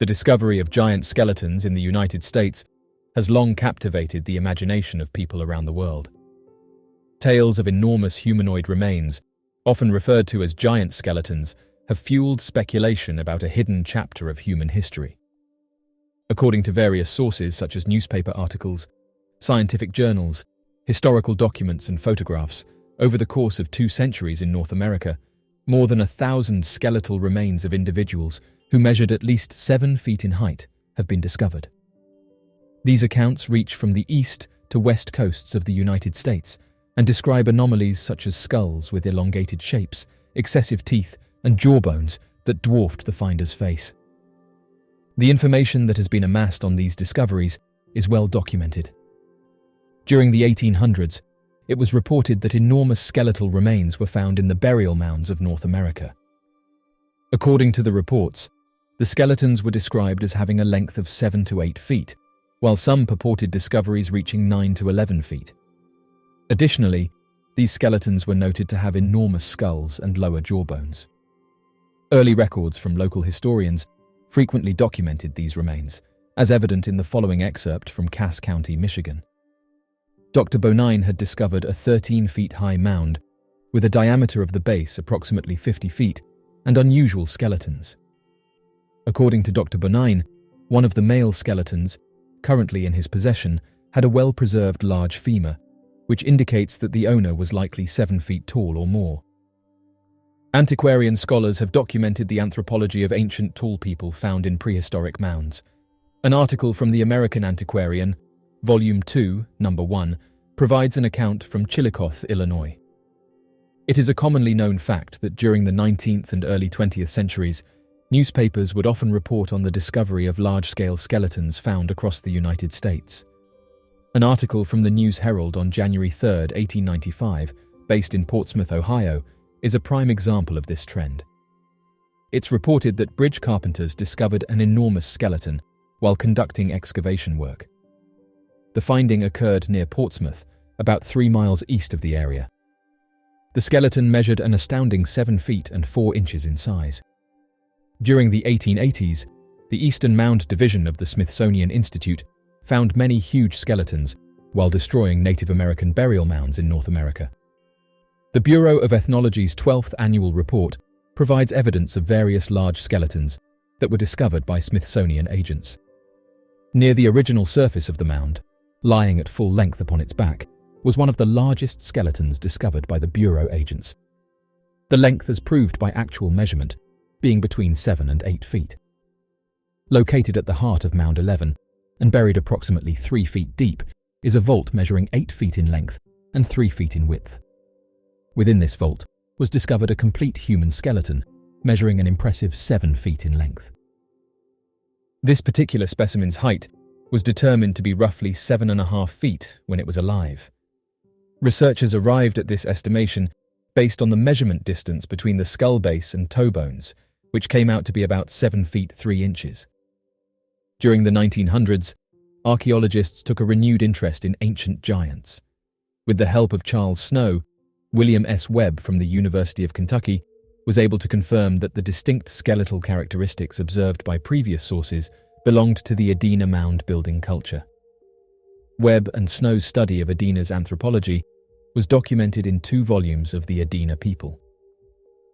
The discovery of giant skeletons in the United States has long captivated the imagination of people around the world. Tales of enormous humanoid remains, often referred to as giant skeletons, have fueled speculation about a hidden chapter of human history. According to various sources such as newspaper articles, scientific journals, historical documents and photographs, over the course of 2 centuries in North America, more than 1,000 skeletal remains of individuals who measured at least 7 feet in height have been discovered. These accounts reach from the east to west coasts of the United States and describe anomalies such as skulls with elongated shapes, excessive teeth, and jawbones that dwarfed the finder's face. The information that has been amassed on these discoveries is well documented. During the 1800s, it was reported that enormous skeletal remains were found in the burial mounds of North America. According to the reports, the skeletons were described as having a length of 7 to 8 feet, while some purported discoveries reaching 9 to 11 feet. Additionally, these skeletons were noted to have enormous skulls and lower jawbones. Early records from local historians frequently documented these remains, as evident in the following excerpt from Cass County, Michigan. Dr. Bonine had discovered a 13-feet-high mound with a diameter of the base approximately 50 feet and unusual skeletons. According to Dr. Bonine, one of the male skeletons, currently in his possession, had a well-preserved large femur, which indicates that the owner was likely 7 feet tall or more. Antiquarian scholars have documented the anthropology of ancient tall people found in prehistoric mounds. An article from the American Antiquarian, Volume 2, Number 1, provides an account from Chillicothe, Illinois. It is a commonly known fact that during the 19th and early 20th centuries, newspapers would often report on the discovery of large-scale skeletons found across the United States. An article from the News Herald on January 3, 1895, based in Portsmouth, Ohio, is a prime example of this trend. It's reported that bridge carpenters discovered an enormous skeleton while conducting excavation work. The finding occurred near Portsmouth, about 3 miles east of the area. The skeleton measured an astounding 7 feet and 4 inches in size. During the 1880s, the Eastern Mound Division of the Smithsonian Institute found many huge skeletons while destroying Native American burial mounds in North America. The Bureau of Ethnology's 12th annual report provides evidence of various large skeletons that were discovered by Smithsonian agents. Near the original surface of the mound, lying at full length upon its back, was one of the largest skeletons discovered by the Bureau agents. The length as proved by actual measurement being between 7 and 8 feet. Located at the heart of Mound 11 and buried approximately 3 feet deep is a vault measuring 8 feet in length and 3 feet in width. Within this vault was discovered a complete human skeleton, measuring an impressive 7 feet in length. This particular specimen's height was determined to be roughly 7.5 feet when it was alive. Researchers arrived at this estimation based on the measurement distance between the skull base and toe bones, which came out to be about 7 feet 3 inches. During the 1900s, archaeologists took a renewed interest in ancient giants. With the help of Charles Snow, William S. Webb from the University of Kentucky was able to confirm that the distinct skeletal characteristics observed by previous sources belonged to the Adena mound building culture. Webb and Snow's study of Adena's anthropology was documented in 2 volumes of the Adena people.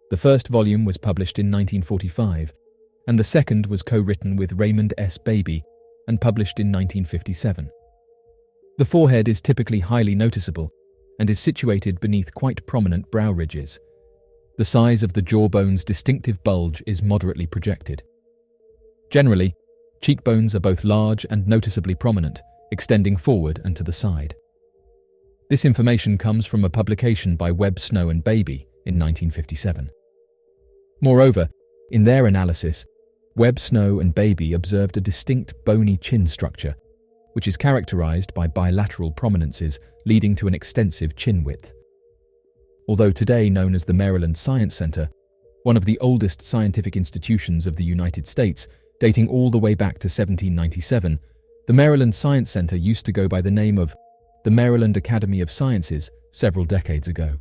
The first volume was published in 1945, and the second was co-written with Raymond S. Beebe and published in 1957. The forehead is typically highly noticeable and is situated beneath quite prominent brow ridges. The size of the jawbone's distinctive bulge is moderately projected. Generally, cheekbones are both large and noticeably prominent, extending forward and to the side. This information comes from a publication by Webb, Snow and Beebe in 1957. Moreover, in their analysis, Webb, Snow and Beebe observed a distinct bony chin structure, which is characterized by bilateral prominences leading to an extensive chin width. Although today known as the Maryland Science Center, one of the oldest scientific institutions of the United States, dating all the way back to 1797, the Maryland Science Center used to go by the name of the Maryland Academy of Sciences several decades ago.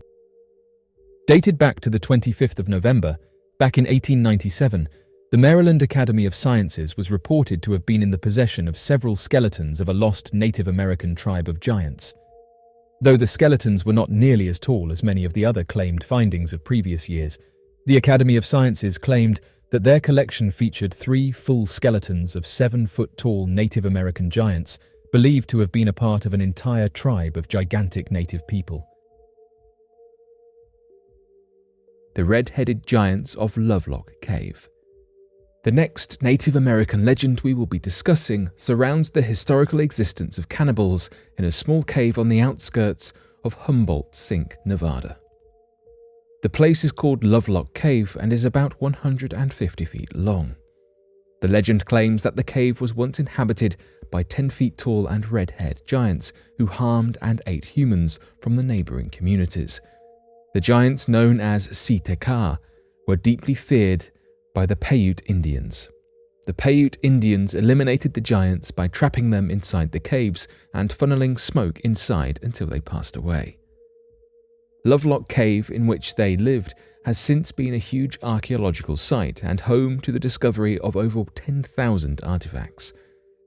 Dated back to the 25th of November, back in 1897, The Maryland Academy of Sciences was reported to have been in the possession of several skeletons of a lost Native American tribe of giants. Though the skeletons were not nearly as tall as many of the other claimed findings of previous years, the Academy of Sciences claimed that their collection featured 3 full skeletons of 7-foot-tall Native American giants believed to have been a part of an entire tribe of gigantic native people. The red-headed giants of Lovelock Cave. The next Native American legend we will be discussing surrounds the historical existence of cannibals in a small cave on the outskirts of Humboldt Sink, Nevada. The place is called Lovelock Cave and is about 150 feet long. The legend claims that the cave was once inhabited by 10 feet tall and red-haired giants who harmed and ate humans from the neighboring communities. The giants, known as Siteka, were deeply feared by the Paiute Indians. The Paiute Indians eliminated the giants by trapping them inside the caves and funneling smoke inside until they passed away. Lovelock Cave, in which they lived, has since been a huge archaeological site and home to the discovery of over 10,000 artifacts.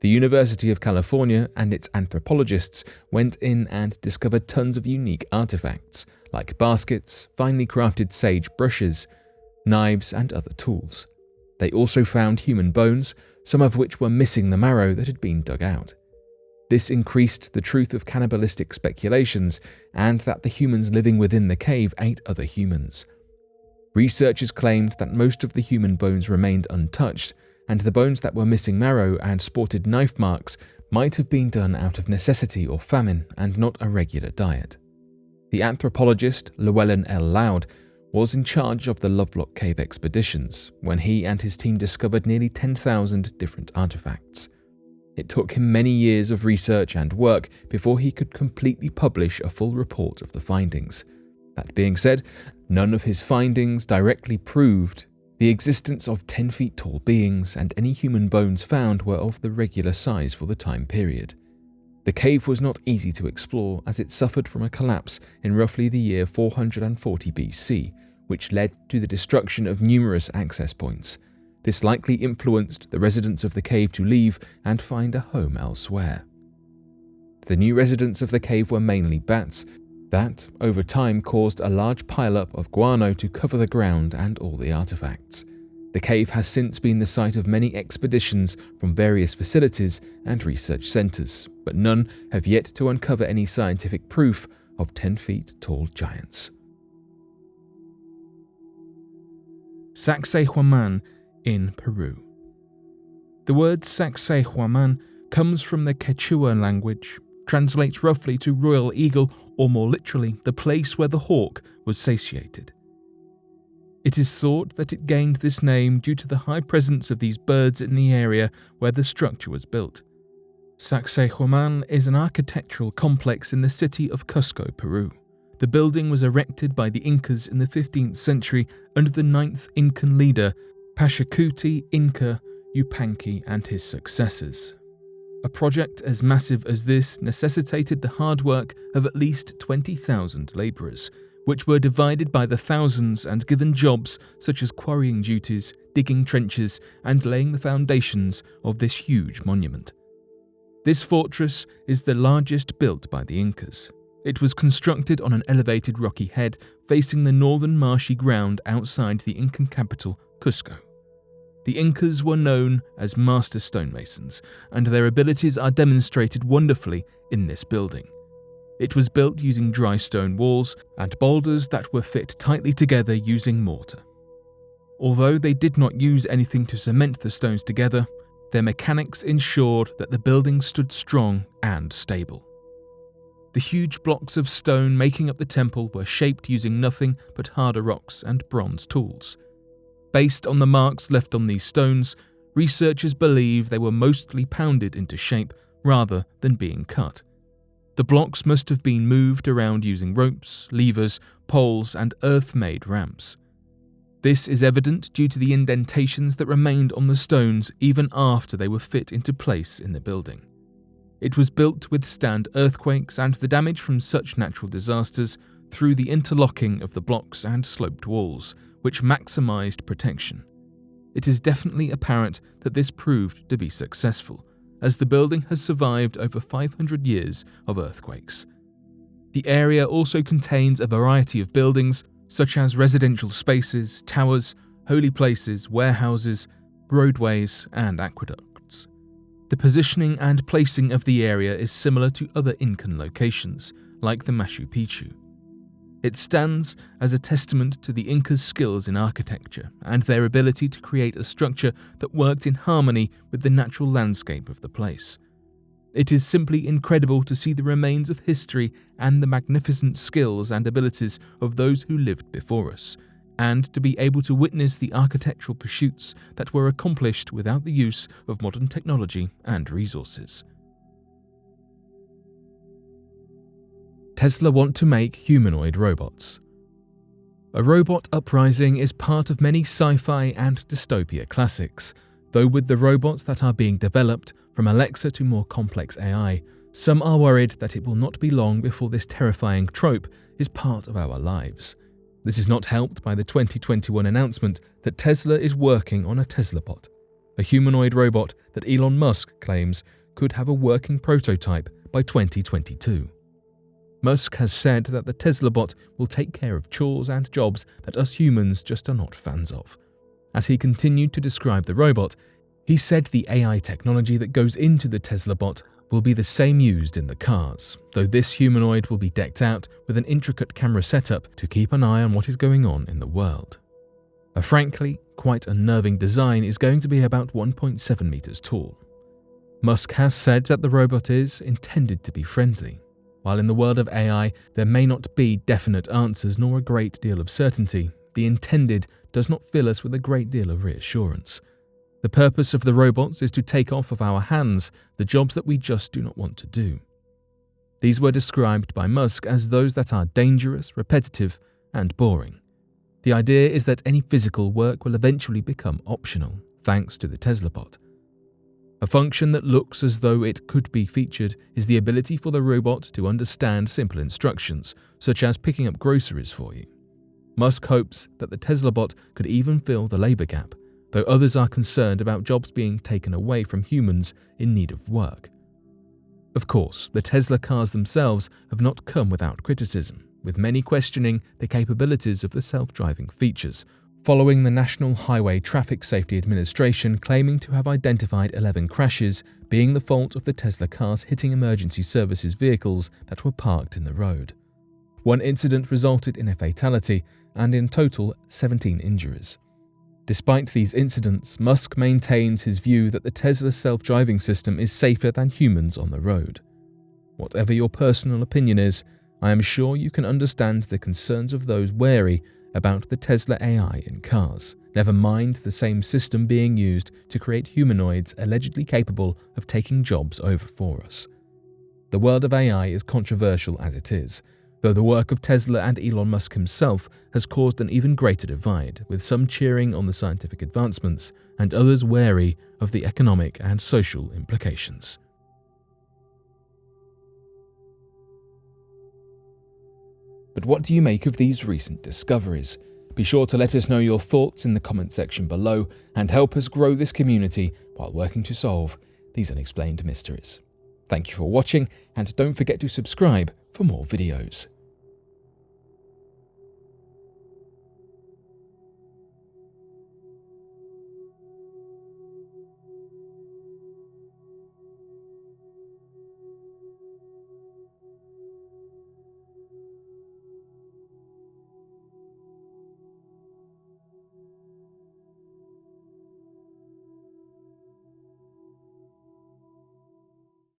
The University of California and its anthropologists went in and discovered tons of unique artifacts, like baskets, finely crafted sage brushes, knives, and other tools. They also found human bones, some of which were missing the marrow that had been dug out. This increased the truth of cannibalistic speculations and that the humans living within the cave ate other humans. Researchers claimed that most of the human bones remained untouched, and the bones that were missing marrow and sported knife marks might have been done out of necessity or famine and not a regular diet. The anthropologist Llewellyn L. Loud was in charge of the Lovelock Cave expeditions when he and his team discovered nearly 10,000 different artifacts. It took him many years of research and work before he could completely publish a full report of the findings. That being said, none of his findings directly proved the existence of 10 feet tall beings, and any human bones found were of the regular size for the time period. The cave was not easy to explore as it suffered from a collapse in roughly the year 440 BC, which led to the destruction of numerous access points. This likely influenced the residents of the cave to leave and find a home elsewhere. The new residents of the cave were mainly bats that, over time, caused a large pileup of guano to cover the ground and all the artifacts. The cave has since been the site of many expeditions from various facilities and research centers, but none have yet to uncover any scientific proof of 10 feet tall giants. Sacsayhuaman in Peru. The word Sacsayhuaman comes from the Quechua language, translates roughly to royal eagle, or more literally, the place where the hawk was satiated. It is thought that it gained this name due to the high presence of these birds in the area where the structure was built. Sacsayhuaman is an architectural complex in the city of Cusco, Peru. The building was erected by the Incas in the 15th century under the 9th Incan leader, Pachacuti Inca Yupanqui, and his successors. A project as massive as this necessitated the hard work of at least 20,000 labourers, which were divided by the thousands and given jobs such as quarrying duties, digging trenches, and laying the foundations of this huge monument. This fortress is the largest built by the Incas. It was constructed on an elevated rocky head facing the northern marshy ground outside the Incan capital, Cusco. The Incas were known as master stonemasons, and their abilities are demonstrated wonderfully in this building. It was built using dry stone walls and boulders that were fit tightly together using mortar. Although they did not use anything to cement the stones together, their mechanics ensured that the building stood strong and stable. The huge blocks of stone making up the temple were shaped using nothing but harder rocks and bronze tools. Based on the marks left on these stones, researchers believe they were mostly pounded into shape rather than being cut. The blocks must have been moved around using ropes, levers, poles, and earth-made ramps. This is evident due to the indentations that remained on the stones even after they were fit into place in the building. It was built to withstand earthquakes and the damage from such natural disasters through the interlocking of the blocks and sloped walls, which maximized protection. It is definitely apparent that this proved to be successful, as the building has survived over 500 years of earthquakes. The area also contains a variety of buildings, such as residential spaces, towers, holy places, warehouses, roadways, and aqueducts. The positioning and placing of the area is similar to other Incan locations, like the Machu Picchu. It stands as a testament to the Incas' skills in architecture and their ability to create a structure that worked in harmony with the natural landscape of the place. It is simply incredible to see the remains of history and the magnificent skills and abilities of those who lived before us, and to be able to witness the architectural pursuits that were accomplished without the use of modern technology and resources. Tesla want to make humanoid robots. A robot uprising is part of many sci-fi and dystopia classics, though with the robots that are being developed, from Alexa to more complex AI, some are worried that it will not be long before this terrifying trope is part of our lives. This is not helped by the 2021 announcement that Tesla is working on a TeslaBot, a humanoid robot that Elon Musk claims could have a working prototype by 2022. Musk has said that the TeslaBot will take care of chores and jobs that us humans just are not fans of. As he continued to describe the robot, he said the AI technology that goes into the TeslaBot will be the same used in the cars, though this humanoid will be decked out with an intricate camera setup to keep an eye on what is going on in the world. A frankly, quite unnerving design is going to be about 1.7 meters tall. Musk has said that the robot is intended to be friendly. While in the world of AI, there may not be definite answers nor a great deal of certainty, the intended does not fill us with a great deal of reassurance. The purpose of the robots is to take off of our hands the jobs that we just do not want to do. These were described by Musk as those that are dangerous, repetitive, and boring. The idea is that any physical work will eventually become optional, thanks to the TeslaBot. A function that looks as though it could be featured is the ability for the robot to understand simple instructions, such as picking up groceries for you. Musk hopes that the TeslaBot could even fill the labor gap, though others are concerned about jobs being taken away from humans in need of work. Of course, the Tesla cars themselves have not come without criticism, with many questioning the capabilities of the self-driving features, following the National Highway Traffic Safety Administration claiming to have identified 11 crashes being the fault of the Tesla cars hitting emergency services vehicles that were parked in the road. One incident resulted in a fatality and in total 17 injuries. Despite these incidents, Musk maintains his view that the Tesla self-driving system is safer than humans on the road. Whatever your personal opinion is, I am sure you can understand the concerns of those wary about the Tesla AI in cars, never mind the same system being used to create humanoids allegedly capable of taking jobs over for us. The world of AI is controversial as it is, though the work of Tesla and Elon Musk himself has caused an even greater divide, with some cheering on the scientific advancements and others wary of the economic and social implications. But what do you make of these recent discoveries? Be sure to let us know your thoughts in the comment section below and help us grow this community while working to solve these unexplained mysteries. Thank you for watching, and don't forget to subscribe for more videos.